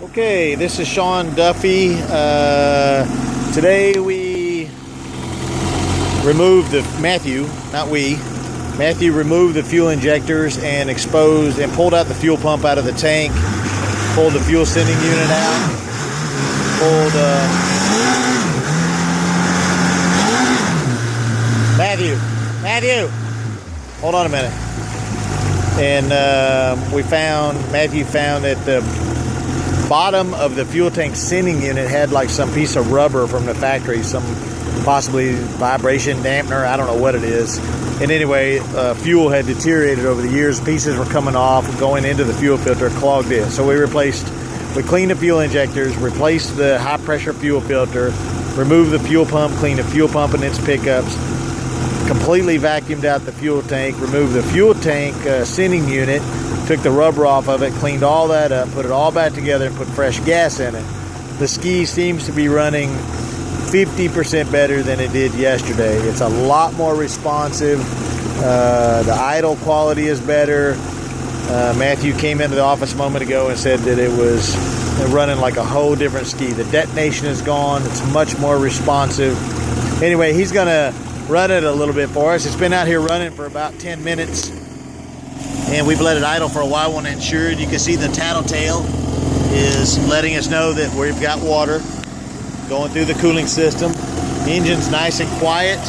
Okay, this is Sean Duffy. Today we removed Matthew removed the fuel injectors and exposed and pulled out the fuel pump out of the tank, pulled the fuel sending unit out, Matthew, hold on a minute. And Matthew found that the bottom of the fuel tank sending unit had like some piece of rubber from the factory, some possibly vibration dampener, I don't know what it is. And anyway, fuel had deteriorated over the years. Pieces were coming off, going into the fuel filter, clogged it. So we cleaned the fuel injectors, replaced the high pressure fuel filter, removed the fuel pump, cleaned the fuel pump and its pickups, completely vacuumed out the fuel tank, removed the fuel tank sending unit, took the rubber off of it, cleaned all that up, put it all back together and put fresh gas in it. The ski seems to be running 50% better than it did yesterday. It's a lot more responsive. The idle quality is better. Matthew came into the office a moment ago and said that it was running like a whole different ski. The detonation is gone. It's much more responsive. Anyway, he's gonna run it a little bit for us. It's been out here running for about 10 minutes. And we've let it idle for a while when insured. You can see the tattletale is letting us know that we've got water going through the cooling system. The engine's nice and quiet,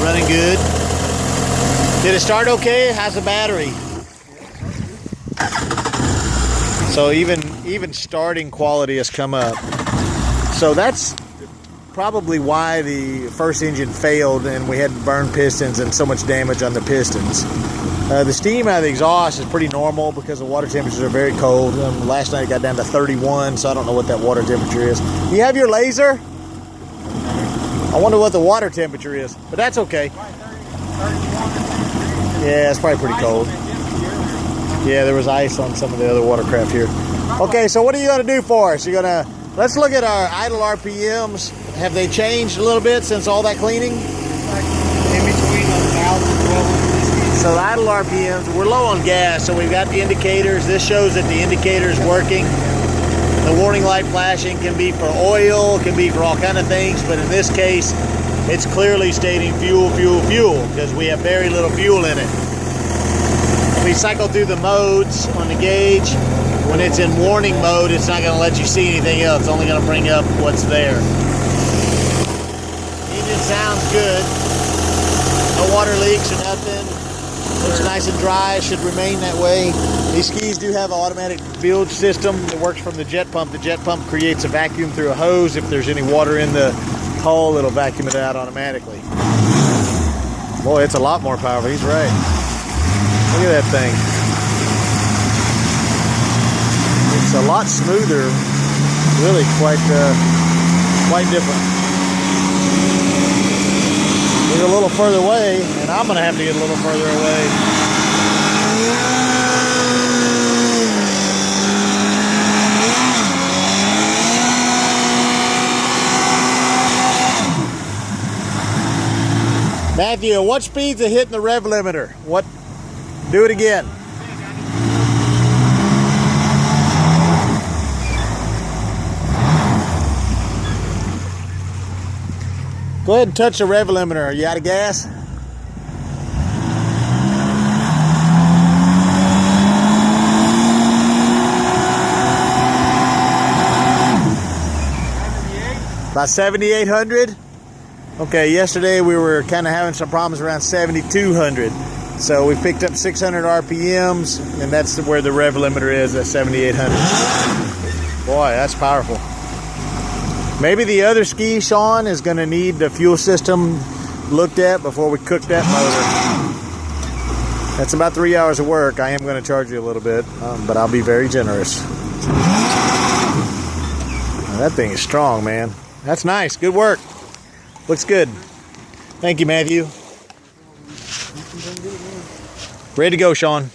running good. Did it start okay? How's the battery? So even starting quality has come up. So that's probably why the first engine failed and we had burned pistons and so much damage on the pistons. The steam out of the exhaust is pretty normal because the water temperatures are very cold. Last night it got down to 31, so I don't know what that water temperature is. Do you have your laser? I wonder what the water temperature is, but that's okay. Yeah, it's probably pretty cold. Yeah, there was ice on some of the other watercraft here. Okay, so what are you going to do for us? Let's look at our idle RPMs. Have they changed a little bit since all that cleaning? In between 1,000 and 1,200. So the idle RPMs, we're low on gas, so we've got the indicators. This shows that the indicator is working. The warning light flashing can be for oil, can be for all kind of things, but in this case, it's clearly stating fuel, fuel, fuel, because we have very little fuel in it. We cycle through the modes on the gauge. When it's in warning mode, it's not going to let you see anything else. It's only going to bring up what's there. Engine sounds good. No water leaks or nothing. Looks nice and dry. Should remain that way. These skis do have an automatic bilge system that works from the jet pump. The jet pump creates a vacuum through a hose. If there's any water in the hull, it'll vacuum it out automatically. Boy, it's a lot more powerful. He's right. Look at that thing. It's a lot smoother. Really quite different. Get a little further away, and I'm going to have to get a little further away. Matthew, what speed's it hitting the rev limiter? What? Do it again. Go ahead and touch the rev limiter. Are you out of gas? About 7,800? Okay, yesterday we were kind of having some problems around 7,200. So we picked up 600 RPMs, and that's where the rev limiter is at 7,800. Boy, that's powerful. Maybe the other ski, Sean, is going to need the fuel system looked at before we cook that motor. That's about 3 hours of work. I am going to charge you a little bit, but I'll be very generous. That thing is strong, man. That's nice. Good work. Looks good. Thank you, Matthew. Ready to go, Sean.